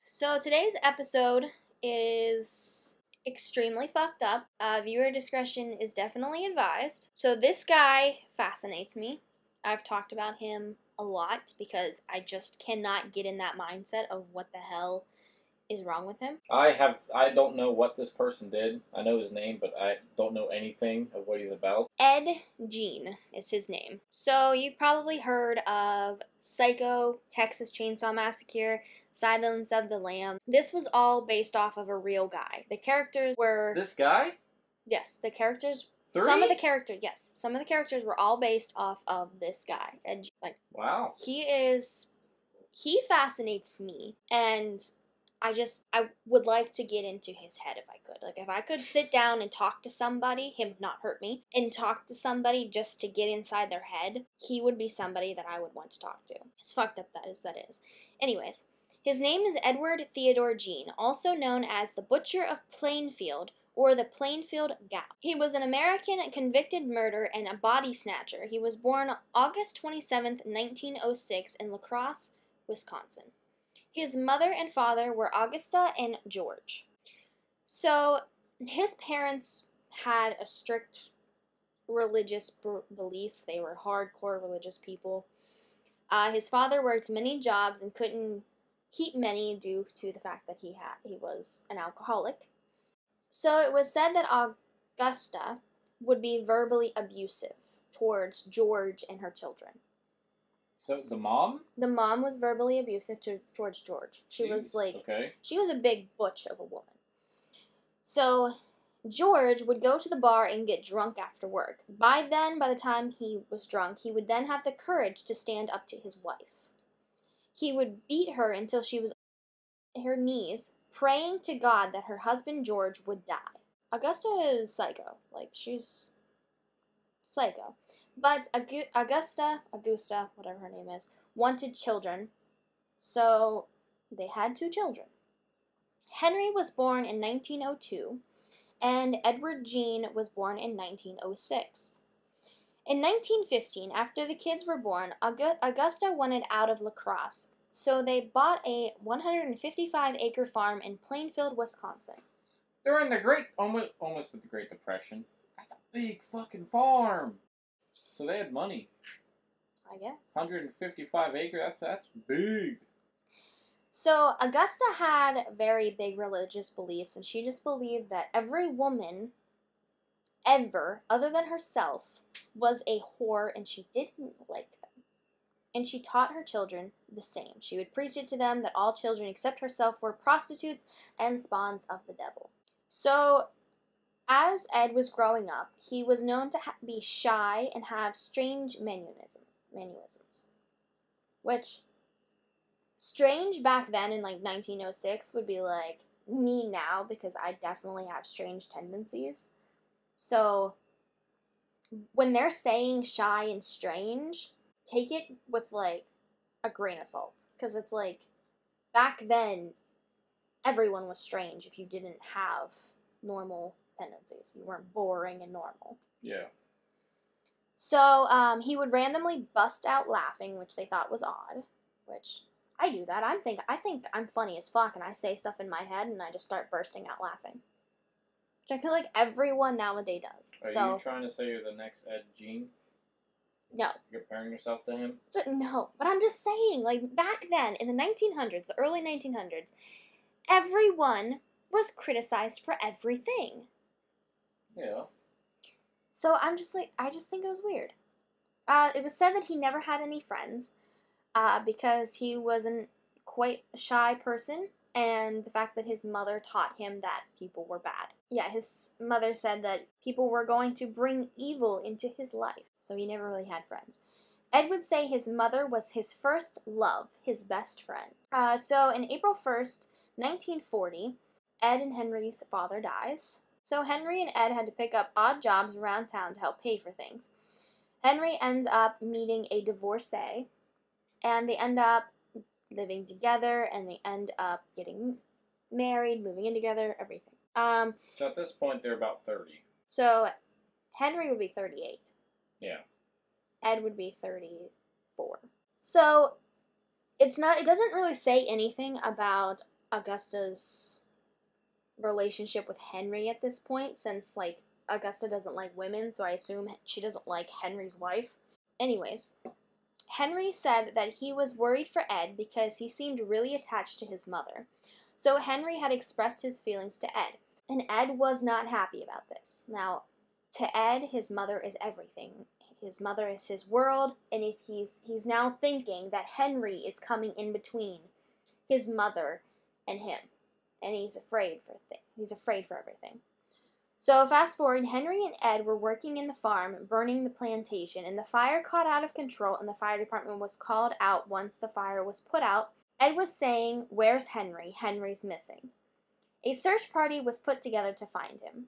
So today's episode is extremely fucked up. Viewer discretion is definitely advised. So this guy fascinates me. I've talked about him a lot because I just cannot get in that mindset of what the hell is wrong with him. I don't know what this person did. I know his name, but I don't know anything of what he's about. Edward Gein is his name. So you've probably heard of Psycho, Texas Chainsaw Massacre, Silence of the Lambs. This was all based off of a real guy. The characters were... This guy? Yes, the characters... Three? Some of the characters were all based off of this guy. Wow. He fascinates me, and I would like to get into his head if I could. Like, if I could sit down and talk to somebody, him not hurt me, and talk to somebody just to get inside their head, he would be somebody that I would want to talk to. As fucked up that is. Anyways, his name is Edward Theodore Gein, also known as the Butcher of Plainfield, or the Plainfield Gap. He was an American convicted murderer and a body snatcher. He was born August 27th, 1906 in La Crosse, Wisconsin. His mother and father were Augusta and George. So, his parents had a strict religious belief. They were hardcore religious people. His father worked many jobs and couldn't keep many due to the fact that he was an alcoholic. So it was said that Augusta would be verbally abusive towards George and her children. So the mom? The mom was verbally abusive towards George. She was a big butch of a woman. So George would go to the bar and get drunk after work. By the time he was drunk, he would then have the courage to stand up to his wife. He would beat her until she was on her knees, praying to God that her husband George would die. Augusta is psycho. Like, she's psycho. But Augusta, whatever her name is, wanted children, so they had 2 children. Henry was born in 1902, and Edward Gein was born in 1906. In 1915, after the kids were born, Augusta wanted out of La Crosse, so they bought a 155-acre farm in Plainfield, Wisconsin. During the almost at the Great Depression. Got the big fucking farm. So they had money. I guess. 155 acres, that's big. So Augusta had very big religious beliefs, and she just believed that every woman ever, other than herself, was a whore, and she didn't like them. And she taught her children the same. She would preach it to them that all children except herself were prostitutes and spawns of the devil. So as Ed was growing up, he was known to be shy and have strange mannerisms. Which, strange back then in 1906 would be like me now, because I definitely have strange tendencies. So, when they're saying shy and strange, take it with a grain of salt. Because it's back then, everyone was strange if you didn't have normal tendencies. You weren't boring and normal. Yeah. So, he would randomly bust out laughing, which they thought was odd. Which, I do that. I think I'm funny as fuck, and I say stuff in my head, and I just start bursting out laughing. Which I feel like everyone nowadays does. Are you trying to say you're the next Ed Gein? No. You're comparing yourself to him? No, but I'm just saying, back then, in the 1900s, the early 1900s, everyone was criticized for everything. Yeah. So I just think it was weird. It was said that he never had any friends, because he wasn't quite a shy person, and the fact that his mother taught him that people were bad. Yeah, his mother said that people were going to bring evil into his life, so he never really had friends. Ed would say his mother was his first love, his best friend. So in April 1st, 1940, Ed and Henry's father dies. So Henry and Ed had to pick up odd jobs around town to help pay for things. Henry ends up meeting a divorcee, and they end up living together, and they end up getting married, moving in together, everything. So at this point, they're about 30. So Henry would be 38. Yeah. Ed would be 34. So it doesn't really say anything about Augusta's relationship with Henry at this point, since, like, Augusta doesn't like women, so I assume she doesn't like Henry's wife. Anyways, Henry said that he was worried for Ed because he seemed really attached to his mother. So Henry had expressed his feelings to Ed, and Ed was not happy about this. Now, to Ed, his mother is everything. His mother is his world, and if he's now thinking that Henry is coming in between his mother and him, and he's afraid for everything. So fast forward, Henry and Ed were working in the farm, burning the plantation, and the fire caught out of control, and the fire department was called out once the fire was put out. Ed was saying, "Where's Henry? Henry's missing." A search party was put together to find him.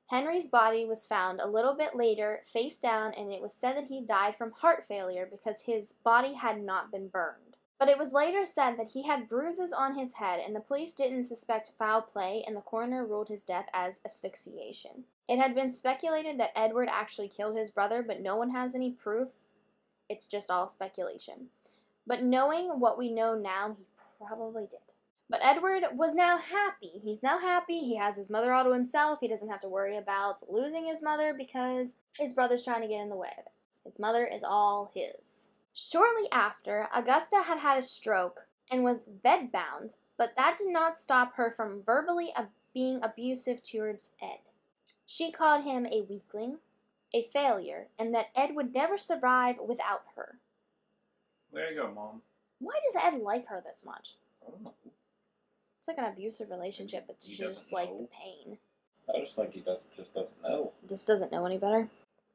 Henry's body was found a little bit later, face down, and it was said that he died from heart failure because his body had not been burned. But it was later said that he had bruises on his head, and the police didn't suspect foul play, and the coroner ruled his death as asphyxiation. It had been speculated that Edward actually killed his brother, but no one has any proof. It's just all speculation. But knowing what we know now, he probably did. But Edward was now happy. He's now happy. He has his mother all to himself. He doesn't have to worry about losing his mother because his brother's trying to get in the way of it. His mother is all his. Shortly after, Augusta had had a stroke and was bedbound, but that did not stop her from verbally being abusive towards Ed. She called him a weakling, a failure, and that Ed would never survive without her. There you go, Mom. Why does Ed like her this much? I don't know. It's like an abusive relationship, but He just doesn't like know. the pain. I just like he just doesn't know. Just doesn't know any better.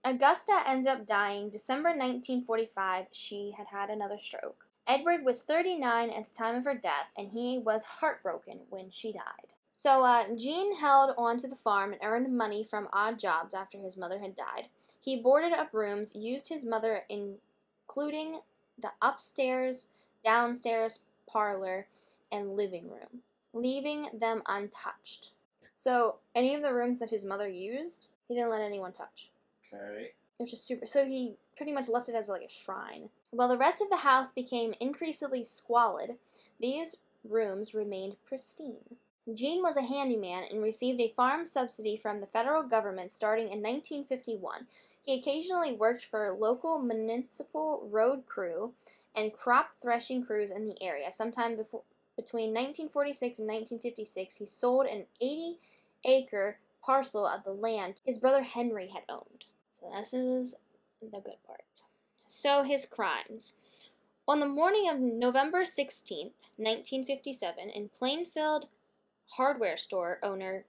Augusta ends up dying December 1945. She had had another stroke. Edward was 39 at the time of her death, and he was heartbroken when she died. So Gein held on to the farm and earned money from odd jobs after his mother had died. He boarded up rooms, used his mother, including the upstairs, downstairs, parlor, and living room, leaving them untouched. So any of the rooms that his mother used, he didn't let anyone touch. Okay. Which is super. So he pretty much left it as like a shrine. While the rest of the house became increasingly squalid, these rooms remained pristine. Gein was a handyman and received a farm subsidy from the federal government starting in 1951. He occasionally worked for local municipal road crew and crop threshing crews in the area. Sometime between 1946 and 1956, he sold an 80-acre parcel of the land his brother Henry had owned. So this is the good part. So his crimes. On the morning of November 16th, 1957, in Plainfield, hardware store owner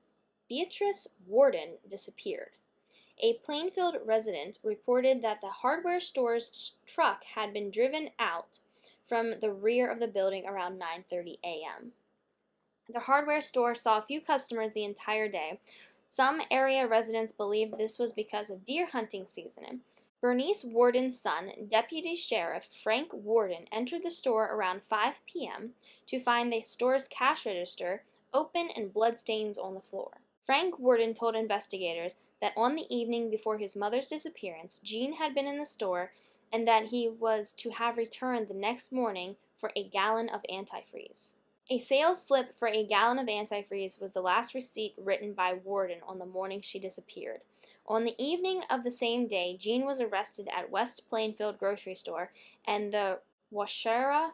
Beatrice Warden disappeared. A Plainfield resident reported that the hardware store's truck had been driven out from the rear of the building around 9:30 a.m. The hardware store saw few customers the entire day. Some area residents believed this was because of deer hunting season. Bernice Warden's son, Deputy Sheriff Frank Warden, entered the store around 5 p.m. to find the store's cash register open and bloodstains on the floor. Frank Warden told investigators that on the evening before his mother's disappearance, Gein had been in the store and that he was to have returned the next morning for a gallon of antifreeze. A sales slip for a gallon of antifreeze was the last receipt written by Warden on the morning she disappeared. On the evening of the same day, Gein was arrested at West Plainfield grocery store, and the Waukesha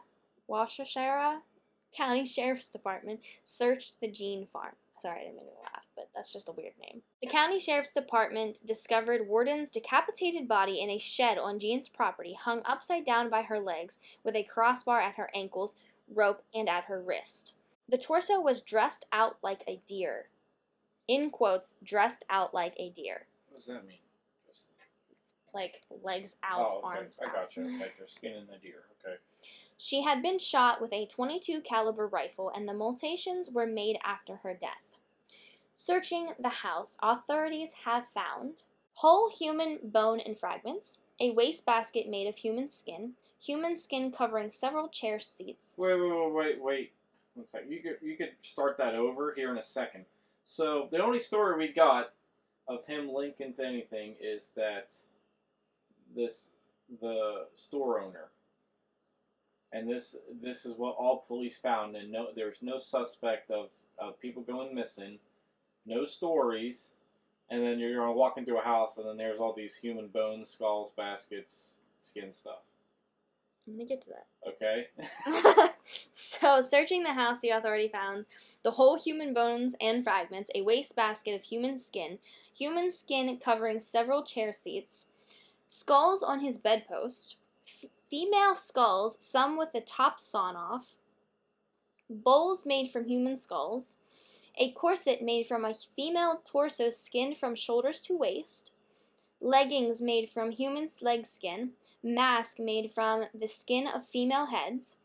County Sheriff's Department searched the Gein farm. Sorry, I didn't mean to laugh, but that's just a weird name. The County Sheriff's Department discovered Warden's decapitated body in a shed on Gein's property, hung upside down by her legs, with a crossbar at her ankles, rope, and at her wrist. The torso was dressed out like a deer. In quotes, dressed out like a deer. What does that mean? Like legs out, okay. arms I out. Gotcha. Like they're skinning the deer. Okay. She had been shot with a .22 caliber rifle, and the mutilations were made after her death. Searching the house, authorities have found whole human bone and fragments, a wastebasket made of human skin covering several chair seats. Wait. One second. You could start that over here in a second. So the only story we got of him linking to anything is that the store owner and this is what all police found, and there's no suspect of people going missing, no stories, and then you're gonna walk into a house, and then there's all these human bones, skulls, baskets, skin stuff. I'm gonna get to that. Okay. So, searching the house, the authority found the whole human bones and fragments, a wastebasket of human skin covering several chair seats, skulls on his bedpost, female skulls, some with the top sawn off, bowls made from human skulls, a corset made from a female torso skinned from shoulders to waist, leggings made from human leg skin, mask made from the skin of female heads,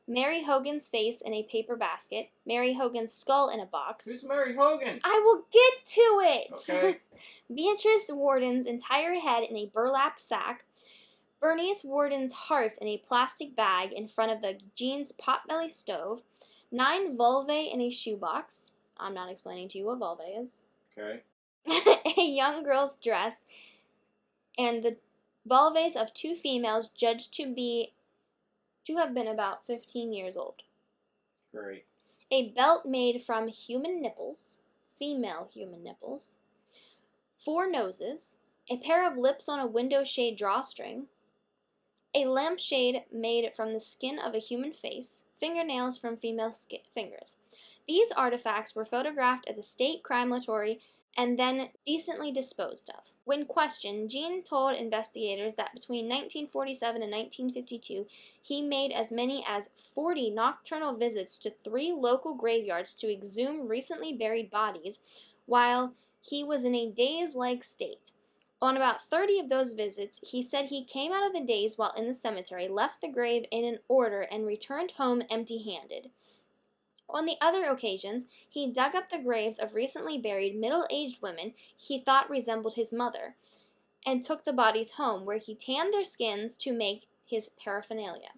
Mary Hogan's face in a paper basket, Mary Hogan's skull in a box. Who's Mary Hogan? I will get to it! Okay. Beatrice Warden's entire head in a burlap sack, Bernice Warden's heart in a plastic bag in front of the Gein's potbelly stove, 9 vulvae in a shoebox. I'm not explaining to you what vulva is. Okay. A young girl's dress, and the vulvae of 2 females judged to have been about 15 years old. Great. A belt made from human nipples, female human nipples, 4 noses, a pair of lips on a window shade drawstring, a lampshade made from the skin of a human face, fingernails from female fingers. These artifacts were photographed at the State Crime Laboratory and then decently disposed of. When questioned, Gein told investigators that between 1947 and 1952, he made as many as 40 nocturnal visits to 3 local graveyards to exhume recently buried bodies while he was in a daze-like state. On about 30 of those visits, he said he came out of the daze while in the cemetery, left the grave in an order, and returned home empty-handed. On the other occasions, he dug up the graves of recently buried middle-aged women he thought resembled his mother, and took the bodies home, where he tanned their skins to make his paraphernalia.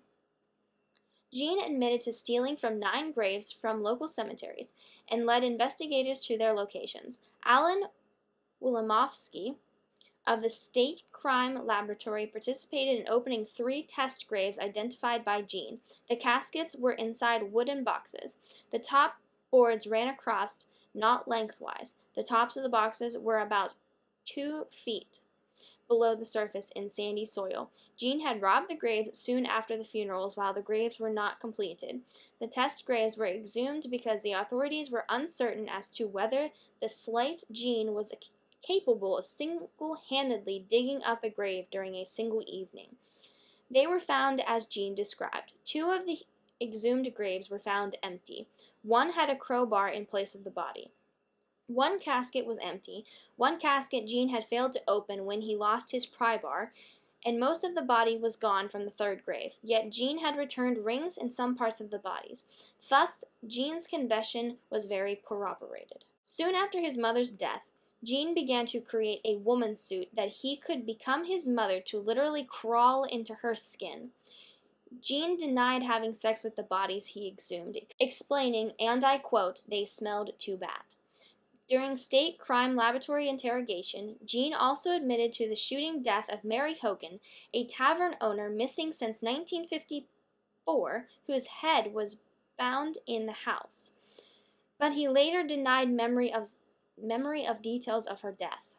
Gein admitted to stealing from 9 graves from local cemeteries, and led investigators to their locations. Alan Wilimowski of the State Crime Laboratory participated in opening 3 test graves identified by Gein. The caskets were inside wooden boxes. The top boards ran across, not lengthwise. The tops of the boxes were about 2 feet below the surface in sandy soil. Gein had robbed the graves soon after the funerals while the graves were not completed. The test graves were exhumed because the authorities were uncertain as to whether the slight Gein was capable of single-handedly digging up a grave during a single evening. They were found as Gein described. 2 of the exhumed graves were found empty. 1 had a crowbar in place of the body. 1 casket was empty. 1 casket Gein had failed to open when he lost his pry bar, and most of the body was gone from the 3rd grave. Yet Gein had returned rings in some parts of the bodies. Thus, Gein's confession was very corroborated. Soon after his mother's death, Gein began to create a woman suit that he could become his mother to literally crawl into her skin. Gein denied having sex with the bodies he exhumed, explaining, and I quote, "They smelled too bad." During State Crime Laboratory interrogation, Gein also admitted to the shooting death of Mary Hogan, a tavern owner missing since 1954, whose head was found in the house. But he later denied memory of details of her death.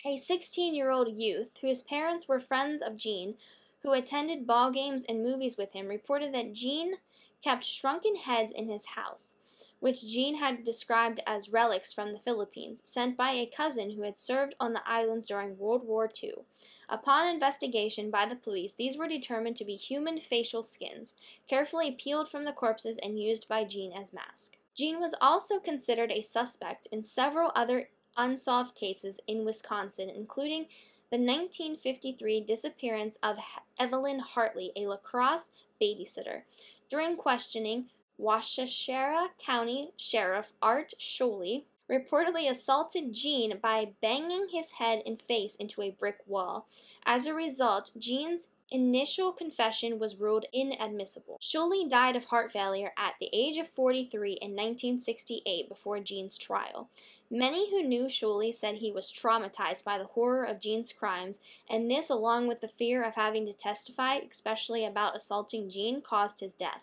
A 16-year-old youth, whose parents were friends of Gein, who attended ball games and movies with him, reported that Gein kept shrunken heads in his house, which Gein had described as relics from the Philippines, sent by a cousin who had served on the islands during World War II. Upon investigation by the police, these were determined to be human facial skins, carefully peeled from the corpses and used by Gein as masks. Gein was also considered a suspect in several other unsolved cases in Wisconsin, including the 1953 disappearance of Evelyn Hartley, a La Crosse babysitter. During questioning, Waukesha County Sheriff Art Sholey reportedly assaulted Gein by banging his head and face into a brick wall. As a result, Gein's initial confession was ruled inadmissible. Schuley died of heart failure at the age of 43 in 1968 before Gein's trial. Many who knew Schuley said he was traumatized by the horror of Gein's crimes, and this, along with the fear of having to testify, especially about assaulting Gein, caused his death.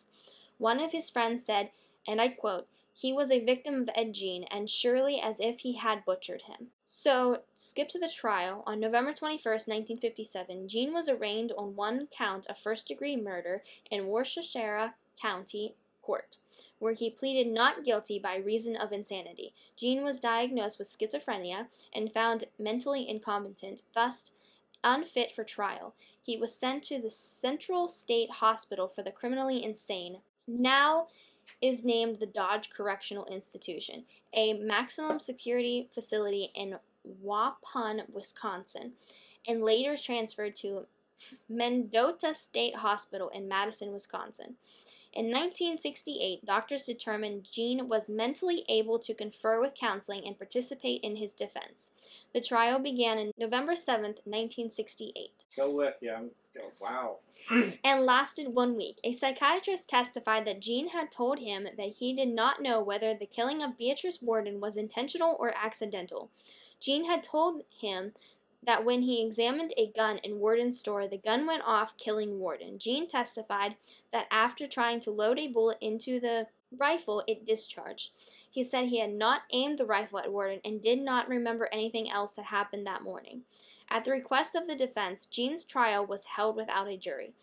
One of his friends said, and I quote, "He was a victim of Ed Gein, and surely as if he had butchered him." So, skip to the trial. On November 21st, 1957, Gein was arraigned on one count of first-degree murder in Worcestershire County Court, where he pleaded not guilty by reason of insanity. Gein was diagnosed with schizophrenia and found mentally incompetent, thus unfit for trial. He was sent to the Central State Hospital for the Criminally Insane, now is named the Dodge Correctional Institution, a maximum security facility in Waupun, Wisconsin, and later transferred to Mendota State Hospital in Madison, Wisconsin. In 1968, doctors determined Gein was mentally able to confer with counseling and participate in his defense. The trial began on November 7th, 1968. Go with you. Wow. And lasted 1 week. A psychiatrist testified that Gein had told him that he did not know whether the killing of Beatrice Worden was intentional or accidental. Gein had told him that when he examined a gun in Worden's store, the gun went off, killing Worden. Gein testified that after trying to load a bullet into the rifle, it discharged. He said he had not aimed the rifle at Worden and did not remember anything else that happened that morning. At the request of the defense, Gein's trial was held without a jury.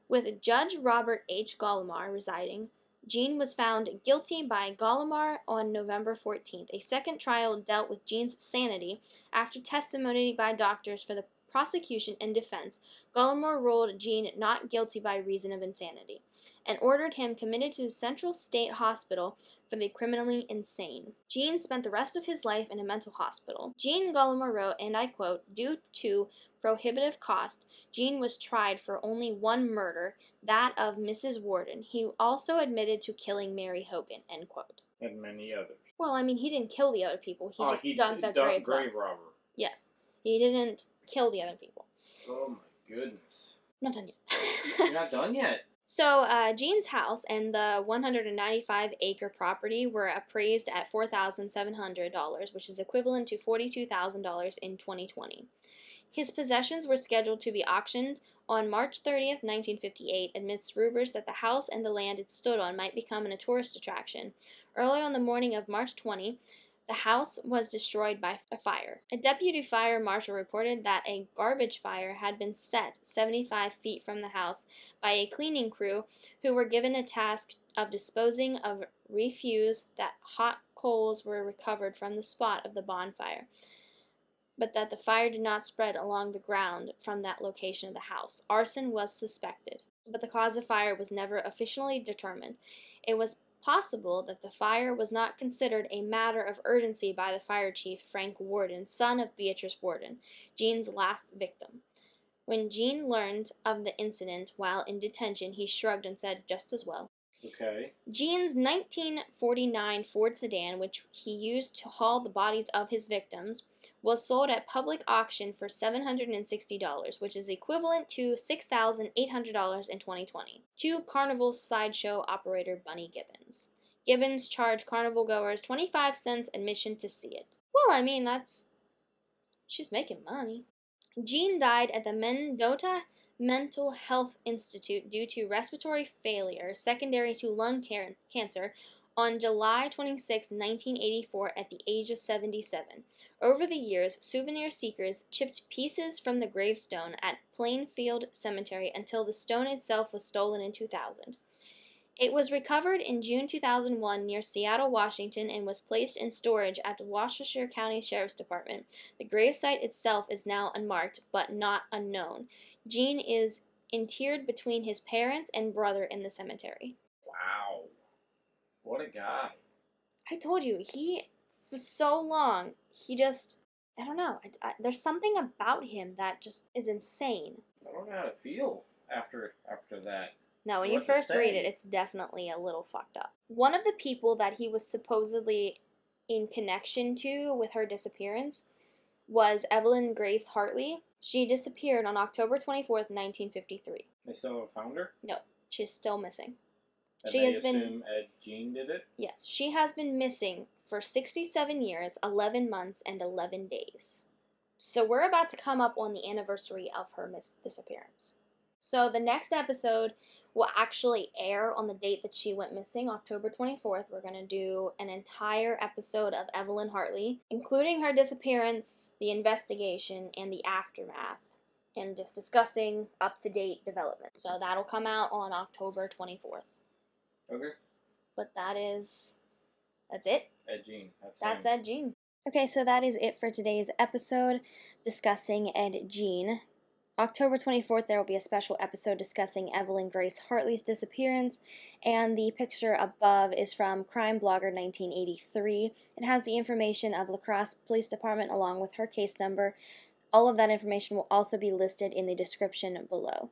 With Judge Robert H. Gallimar residing, Gein was found guilty by Gallimar on November 14th. A second trial dealt with Gein's sanity. After testimony by doctors for the prosecution and defense, Gallimar ruled Gein not guilty by reason of insanity, and ordered him committed to Central State Hospital for the criminally insane. Gein spent the rest of his life in a mental hospital. Gein, Gallimar wrote, and I quote, "Due to prohibitive cost, Gein was tried for only one murder, that of Mrs. Worden. He also admitted to killing Mary Hogan," end quote. And many others. Well, I mean, he didn't kill the other people. He dug the graves up. Grave robber. Yes. He didn't kill the other people. Oh my goodness. I'm not done yet. You're not done yet? So, Gein's house and the 195-acre property were appraised at $4,700, which is equivalent to $42,000 in 2020. His possessions were scheduled to be auctioned on March 30th, 1958, amidst rumors that the house and the land it stood on might become a tourist attraction. Early on the morning of March 20, the house was destroyed by a fire. A deputy fire marshal reported that a garbage fire had been set 75 feet from the house by a cleaning crew who were given a task of disposing of refuse. That hot coals were recovered from the spot of the bonfire, but that the fire did not spread along the ground from that location of the house. Arson was suspected, but the cause of fire was never officially determined. It was possible that the fire was not considered a matter of urgency by the fire chief, Frank Worden, son of Beatrice Worden, Gein's last victim. When Gein learned of the incident while in detention, he shrugged and said, "Just as well." Okay. Gein's 1949 Ford sedan, which he used to haul the bodies of his victims, was sold at public auction for $760, which is equivalent to $6,800 in 2020, to Carnival sideshow operator Bunny Gibbons. Gibbons charged carnival goers 25 cents admission to see it. Well, I mean, she's making money. Gein died at the Mendota Mental Health Institute due to respiratory failure secondary to lung cancer on July 26, 1984, at the age of 77. Over the years, souvenir seekers chipped pieces from the gravestone at Plainfield Cemetery until the stone itself was stolen in 2000. It was recovered in June 2001 near Seattle, Washington, and was placed in storage at the Worcester County Sheriff's Department. The gravesite itself is now unmarked, but not unknown. Gein is interred between his parents and brother in the cemetery. Wow. What a guy. I told you, for so long, I don't know, there's something about him that just is insane. I don't know how to feel after that. No, when you first read it, it's definitely a little fucked up. One of the people that he was supposedly in connection to with her disappearance was Evelyn Grace Hartley. She disappeared on October 24th, 1953. They still haven't found her? No, she's still missing. And She they has been, assume Ed Gein did it? yes, she has been missing for 67 years, 11 months, and 11 days. So we're about to come up on the anniversary of her disappearance. So the next episode will actually air on the date that she went missing, October 24th. We're going to do an entire episode of Evelyn Hartley, including her disappearance, the investigation, and the aftermath, and just discussing up-to-date development. So that'll come out on October 24th. Okay. But that's it. Ed Gein. That's Ed Gein. Okay, so that is it for today's episode discussing Ed Gein. October 24th, there will be a special episode discussing Evelyn Grace Hartley's disappearance, and the picture above is from Crime Blogger 1983. It has the information of La Crosse Police Department along with her case number. All of that information will also be listed in the description below.